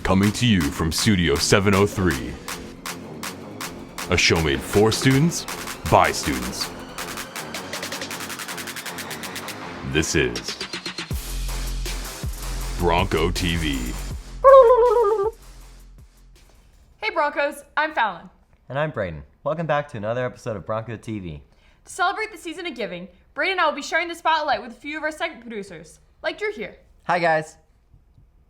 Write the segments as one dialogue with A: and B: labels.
A: Coming to you from Studio 703. A show made for students, by students. This is Bronco TV.
B: Hey Broncos, I'm Fallon.
C: And I'm Brayden. Welcome back to another episode of Bronco TV.
B: To celebrate the season of giving, Brayden and I will be sharing the spotlight with a few of our segment producers, like Drew here.
C: Hi guys.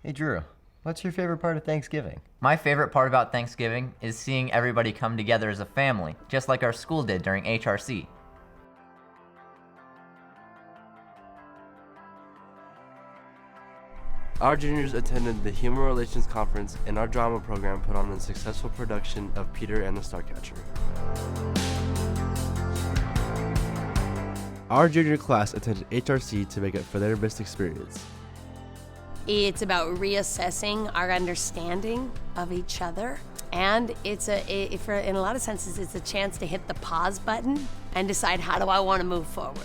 C: Hey Drew, what's your favorite part of Thanksgiving?
D: My favorite part about Thanksgiving is seeing everybody come together as a family, just like our school did during HRC.
E: Our juniors attended the Human Relations Conference, and our drama program put on a successful production of Peter and the Starcatcher. Our junior class attended HRC to make up for their missed experience.
F: It's about reassessing our understanding of each other, and in a lot of senses, it's a chance to hit the pause button and decide, how do I want to move forward?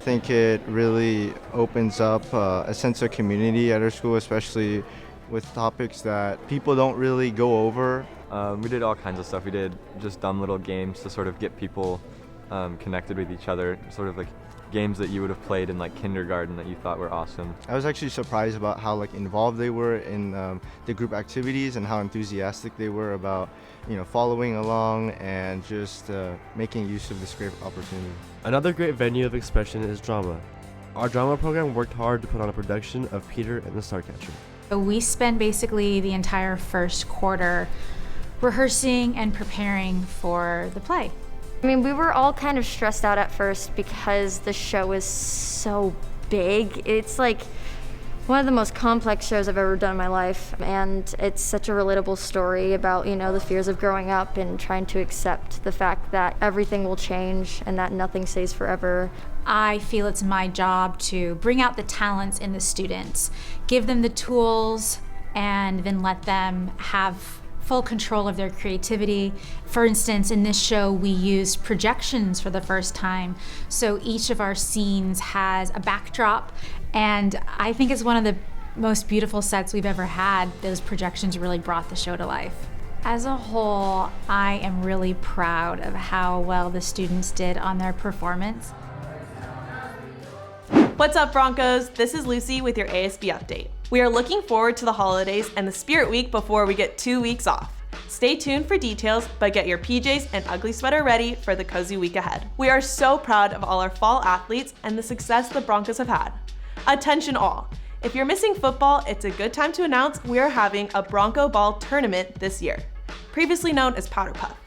G: I think it really opens up a sense of community at our school, especially with topics that people don't really go over.
H: We did all kinds of stuff. We did just dumb little games to sort of get people connected with each other, sort of like games that you would have played in like kindergarten that you thought were awesome.
G: I was actually surprised about how involved they were in the group activities and how enthusiastic they were about following along and just making use of this great opportunity.
E: Another great venue of expression is drama. Our drama program worked hard to put on a production of Peter and the Starcatcher.
I: We spent basically the entire first quarter rehearsing and preparing for the play.
J: I mean, we were all kind of stressed out at first because the show is so big. It's like one of the most complex shows I've ever done in my life, and it's such a relatable story about, the fears of growing up and trying to accept the fact that everything will change and that nothing stays forever.
I: I feel it's my job to bring out the talents in the students, give them the tools, and then let them have full control of their creativity. For instance, in this show, we used projections for the first time. So each of our scenes has a backdrop, and I think it's one of the most beautiful sets we've ever had. Those projections really brought the show to life. As a whole, I am really proud of how well the students did on their performance.
K: What's up, Broncos? This is Lucy with your ASB update. We are looking forward to the holidays and the Spirit Week before we get 2 weeks off. Stay tuned for details, but get your PJs and ugly sweater ready for the cozy week ahead. We are so proud of all our fall athletes and the success the Broncos have had. Attention all. If you're missing football, it's a good time to announce we are having a Bronco Ball tournament this year, previously known as Powder Puff.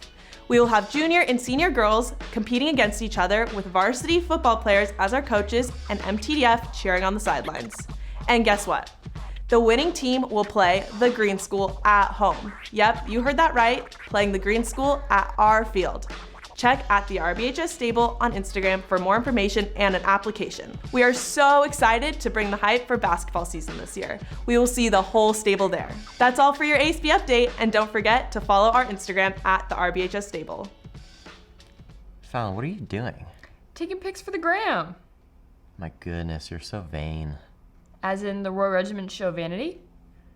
K: We will have junior and senior girls competing against each other with varsity football players as our coaches and MTDF cheering on the sidelines. And guess what? The winning team will play the Green School at home. Yep, you heard that right, playing the Green School at our field. Check at the RBHS Stable on Instagram for more information and an application. We are so excited to bring the hype for basketball season this year. We will see the whole stable there. That's all for your ASB update, and don't forget to follow our Instagram at the RBHS Stable.
C: Fallon, what are you doing?
B: Taking pics for the gram.
C: My goodness, you're so vain.
B: As in the Royal Regiment show Vanity?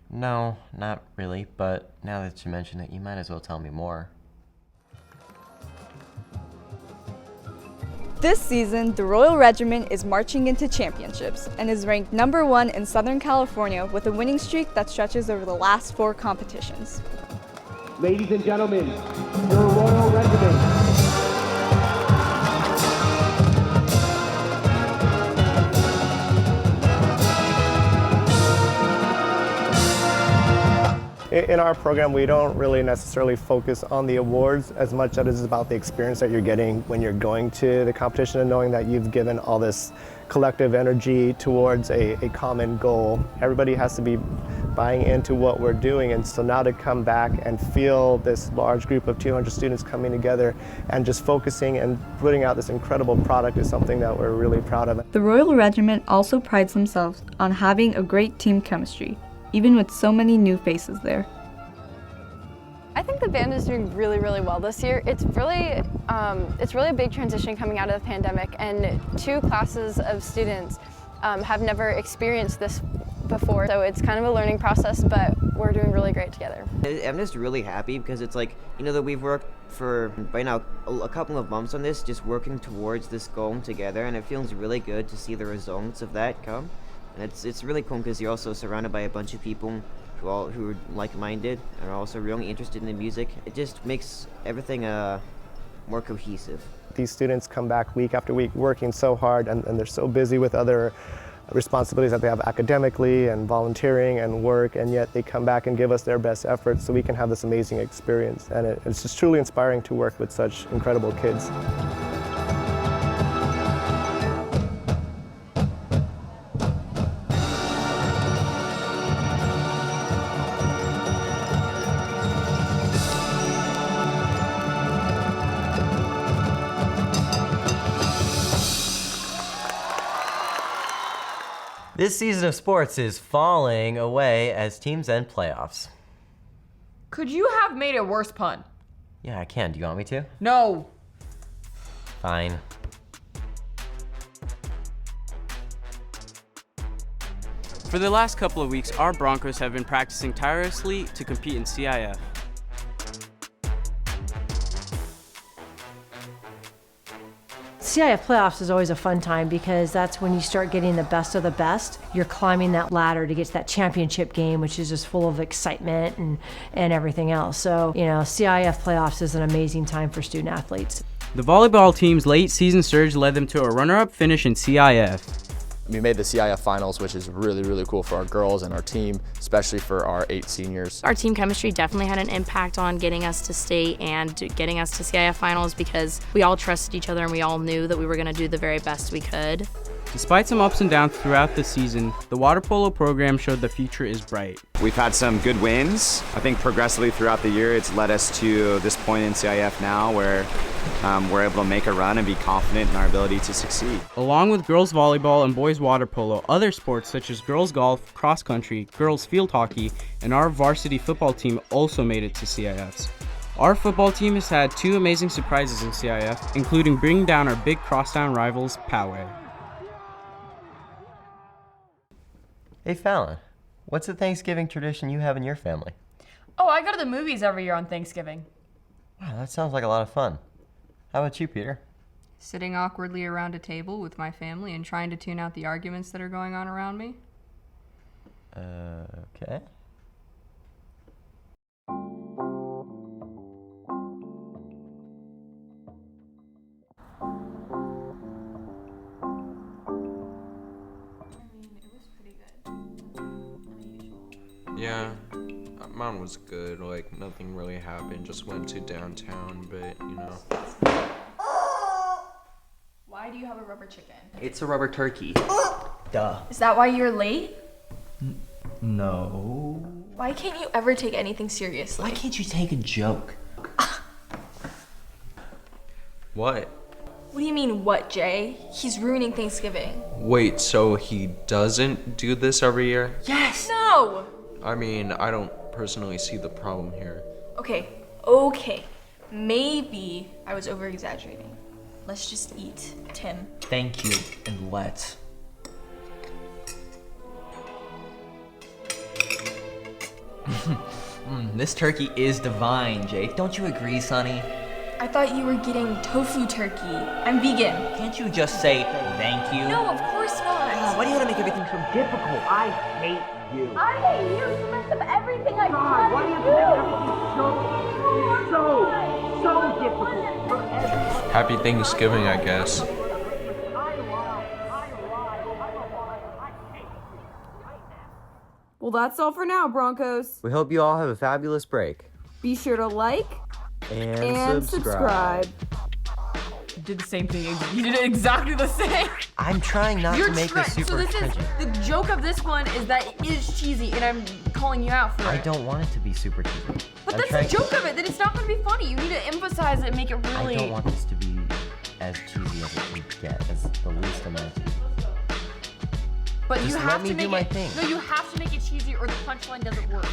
C: No, not really, but now that you mention it, you might as well tell me more.
L: This season, the Royal Regiment is marching into championships and is ranked #1 in Southern California with a winning streak that stretches over the last 4 competitions.
M: Ladies and gentlemen, your Royal Regiment.
N: In our program, we don't really necessarily focus on the awards as much as it is about the experience that you're getting when you're going to the competition and knowing that you've given all this collective energy towards a common goal. Everybody has to be buying into what we're doing, and so now to come back and feel this large group of 200 students coming together and just focusing and putting out this incredible product is something that we're really proud of.
L: The Royal Regiment also prides themselves on having a great team chemistry, even with so many new faces there.
J: I think the band is doing really, really well this year. It's really a big transition coming out of the pandemic, and 2 classes of students have never experienced this
O: before, so it's kind of a learning process, but we're doing really great together.
P: I'm just really happy because it's like, you know, that we've worked for, right now, a couple of months on this, just working towards this goal together, and it feels really good to see the results of that come. And it's really cool because you're also surrounded by a bunch of people who are like-minded and are also really interested in the music. It just makes everything more cohesive.
N: These students come back week after week working so hard, and they're so busy with other responsibilities that they have academically and volunteering and work, and yet they come back and give us their best efforts so we can have this amazing experience. And it's just truly inspiring to work with such incredible kids.
C: This season of sports is falling away as teams end playoffs.
B: Could you have made a worse pun?
C: Yeah, I can. Do you want me to?
B: No.
C: Fine.
Q: For the last couple of weeks, our Broncos have been practicing tirelessly to compete in CIF.
R: CIF playoffs is always a fun time because that's when you start getting the best of the best. You're climbing that ladder to get to that championship game, which is just full of excitement and everything else. So, you know, CIF playoffs is an amazing time for student athletes.
Q: The volleyball team's late season surge led them to a runner-up finish in CIF.
S: We made the CIF finals, which is really, really cool for our girls and our team, especially for our 8 seniors.
T: Our team chemistry definitely had an impact on getting us to state and getting us to CIF finals because we all trusted each other and we all knew that we were going to do the very best we could.
Q: Despite some ups and downs throughout the season, the water polo program showed the future is bright.
U: We've had some good wins. I think progressively throughout the year, it's led us to this point in CIF now where we're able to make a run and be confident in our ability to succeed.
Q: Along with girls volleyball and boys water polo, other sports such as girls golf, cross country, girls field hockey, and our varsity football team also made it to CIFs. Our football team has had 2 amazing surprises in CIF, including bringing down our big crosstown rivals, Poway.
C: Hey Fallon, what's a Thanksgiving tradition you have in your family?
B: Oh, I go to the movies every year on Thanksgiving.
C: Wow, that sounds like a lot of fun. How about you, Peter?
V: Sitting awkwardly around a table with my family and trying to tune out the arguments that are going on around me.
C: Okay.
W: Yeah, mine was good. Like, nothing really happened. Just went to downtown, but, you know.
B: Why do you have a rubber chicken?
X: It's a rubber turkey. Duh.
V: Is that why you're late?
X: No.
V: Why can't you ever take anything seriously?
X: Why can't you take a joke?
W: What?
V: What do you mean, what, Jay? He's ruining Thanksgiving.
W: Wait, so he doesn't do this every year?
V: Yes! No!
W: I mean, I don't personally see the problem here.
V: Okay. Maybe I was over-exaggerating. Let's just eat, Tim.
X: Thank you, and let's. This turkey is divine, Jake. Don't you agree, Sonny?
V: I thought you were getting tofu turkey. I'm vegan.
X: Can't you just say thank you?
V: No, of course not.
X: Why do you gotta make everything so difficult? I hate you.
V: I hate you. You messed up everything I tried
X: why do you have to make everything so difficult for everyone?
W: Happy Thanksgiving, I guess.
L: Well, that's all for now, Broncos.
C: We hope you all have a fabulous break.
L: Be sure to like
C: and subscribe.
B: You did the same thing. You did it exactly the same.
C: I'm trying not to make this super
B: So this
C: cringy.
B: is the joke of this one is that it is cheesy, and I'm calling you out for it.
C: I don't want it to be super cheesy.
B: But that's the joke of it. That it's not going to be funny. You need to emphasize it and make it really.
C: I don't want this to be as cheesy as it can get, as the least amount.
B: But
C: Just
B: you
C: let
B: have
C: me
B: to
C: do
B: make
C: my
B: it.
C: thing.
B: No, you have to make it cheesy, or the punchline doesn't work.